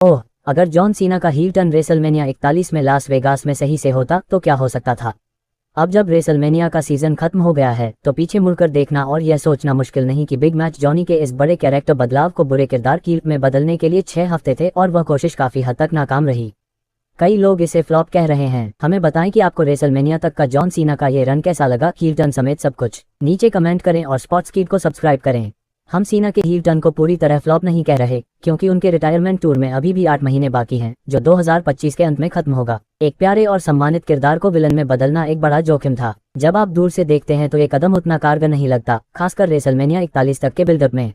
ओह, अगर John Cena का heel turn WrestleMania 41 में लास वेगास में सही से होता तो क्या हो सकता था। अब जब रेसलमेनिया का सीजन खत्म हो गया है तो पीछे मुड़कर देखना और यह सोचना मुश्किल नहीं कि बिग मैच जॉनी के इस बड़े कैरेक्टर बदलाव को बुरे किरदार की में बदलने के लिए 6 हफ्ते थे और वह कोशिश काफी हद तक नाकाम रही। कई लोग इसे फ्लॉप कह रहे हैं। हमें बताएं कि आपको रेसलमेनिया तक का जॉन सीना का ये रन कैसा लगा, हील टर्न समेत सब कुछ नीचे कमेंट करें और स्पॉट्स किड को सब्सक्राइब करें। हम सीना के हील टर्न को पूरी तरह फ्लॉप नहीं कह रहे, क्योंकि उनके रिटायरमेंट टूर में अभी भी 8 महीने बाकी हैं, जो 2025 के अंत में खत्म होगा। एक प्यारे और सम्मानित किरदार को विलन में बदलना एक बड़ा जोखिम था। जब आप दूर से देखते हैं तो ये कदम उतना कारगर नहीं लगता, खासकर रेसलमेनिया 41 तक के बिल्डअप में।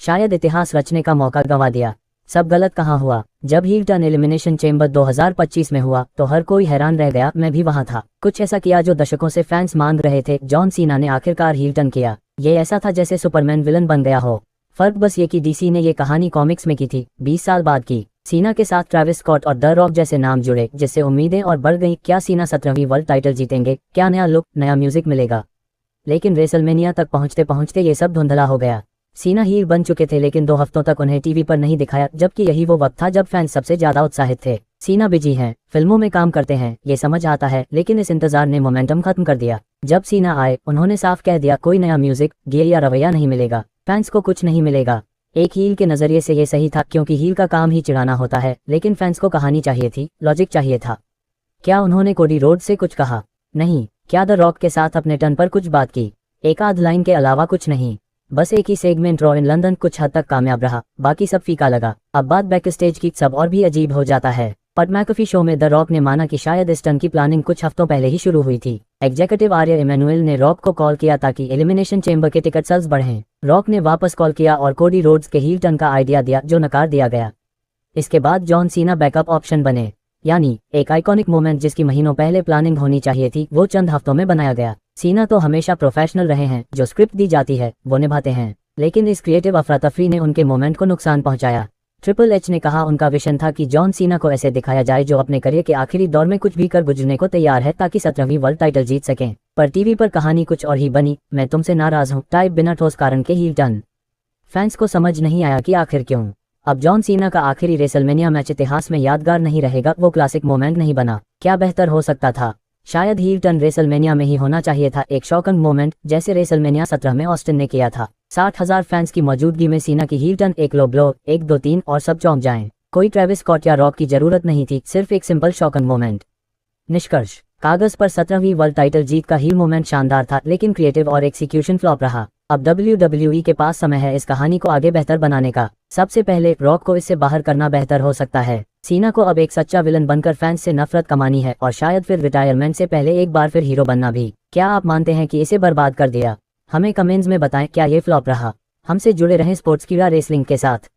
शायद इतिहास रचने का मौका गंवा दिया। सब गलत कहाँ हुआ? जब हील टर्न एलिमिनेशन चेंबर 2025 में हुआ तो हर कोई हैरान रह गया, मैं भी वहां था। कुछ ऐसा किया जो दशकों से फैंस मांग रहे थे। जॉन सीना ने आखिरकार हील टर्न किया। ये ऐसा था जैसे सुपरमैन विलन बन गया हो। फर्क बस ये कि डीसी ने ये कहानी कॉमिक्स में की थी, 20 साल बाद की। सीना के साथ ट्रेविस स्कॉट और द रॉक जैसे नाम जुड़े, जिससे उम्मीदें और बढ़ गईं। क्या सीना 17वीं वर्ल्ड टाइटल जीतेंगे? क्या नया लुक, नया म्यूजिक मिलेगा? लेकिन रेसलमेनिया तक पहुंचते पहुंचते ये सब धुंधला हो गया। सीना हील बन चुके थे, लेकिन 2 हफ्तों तक उन्हें टीवी पर नहीं दिखाया, जबकि यही वो वक्त था जब फैंस सबसे ज्यादा उत्साहित थे। सीना बिजी हैं, फिल्मों में काम करते हैं, ये समझ आता है, लेकिन इस इंतजार ने मोमेंटम खत्म कर दिया। जब सीना आए, उन्होंने साफ कह दिया, कोई नया म्यूजिक, गियर या रवैया नहीं मिलेगा, फैंस को कुछ नहीं मिलेगा। एक हील के नजरिए से ये सही था, क्योंकि हील का काम ही चिढ़ाना होता है, लेकिन फैंस को कहानी चाहिए थी, लॉजिक चाहिए था। क्या उन्होंने कोडी रोड्स से कुछ कहा? नहीं। क्या द रॉक के साथ अपने टर्न पर कुछ बात की? एक आध लाइन के अलावा कुछ नहीं। बस एक ही सेगमेंट रॉ इन लंदन कुछ हद तक कामयाब रहा, बाकी सब फीका लगा। अब बात बैक स्टेज की, सब और भी अजीब हो जाता है। पट मैकफी शो में द रॉक ने माना कि शायद इस टर्न की प्लानिंग कुछ हफ्तों पहले ही शुरू हुई थी। एग्जीक्यूटिव आर्या इमैनुअल ने रॉक को कॉल किया ताकि एलिमिनेशन चेंबर के टिकट सेल्स बढ़ें। रॉक ने वापस कॉल किया और कोडी रोड्स के हील टर्न का आइडिया दिया, जो नकार दिया गया। इसके बाद जॉन सीना बैकअप ऑप्शन बने, यानी एक आइकॉनिक मोमेंट जिसकी महीनों पहले प्लानिंग होनी चाहिए थी, वो चंद हफ्तों में बनाया गया। सीना तो हमेशा प्रोफेशनल रहे हैं, जो स्क्रिप्ट दी जाती है वो निभाते हैं, लेकिन इस क्रिएटिव अफरा तफरी ने उनके मोमेंट को नुकसान पहुंचाया। ट्रिपल एच ने कहा उनका विजन था कि जॉन सीना को ऐसे दिखाया जाए जो अपने करियर के आखिरी दौर में कुछ भी कर गुजरने को तैयार है, ताकि 17वीं वर्ल्ड टाइटल जीत सकें। पर टीवी पर कहानी कुछ और ही बनी। मैं तुमसे नाराज हूँ टाइप बिना ठोस कारण के हील टर्न। फैंस को समझ नहीं आया कि आखिर क्यों। अब जॉन सीना का आखिरी रेसलमेनिया मैच इतिहास में यादगार नहीं रहेगा, वो क्लासिक मोमेंट नहीं बना। क्या बेहतर हो सकता था? शायद हील टर्न रेसलमेनिया में ही होना चाहिए था, एक शॉकिंग मोमेंट, जैसे रेसलमेनिया 17 में ऑस्टिन ने किया था। 60,000 फैंस की मौजूदगी में सीना की हील टर्न एक लो ब्लो, 1 2 3 और सब चौंक जाएं। कोई ट्रेविस स्कॉट या रॉक की जरूरत नहीं थी, सिर्फ एक सिंपल शॉकिंग मोमेंट। निष्कर्ष, कागज पर 17वीं वर्ल्ड टाइटल जीत का हील मोमेंट शानदार था, लेकिन क्रिएटिव और एक्सिक्यूशन फ्लॉप रहा। अब WWE के पास समय है इस कहानी को आगे बेहतर बनाने का। सबसे पहले रॉक को इससे बाहर करना बेहतर हो सकता है। सीना को अब एक सच्चा विलन बनकर फैंस से नफरत कमानी है, और शायद फिर रिटायरमेंट से पहले एक बार फिर हीरो बनना भी। क्या आप मानते हैं कि इसे बर्बाद कर दिया? हमें कमेंट्स में बताएं, क्या ये फ्लॉप रहा? हमसे जुड़े रहें स्पोर्ट्स कीड़ा रेसलिंग के साथ।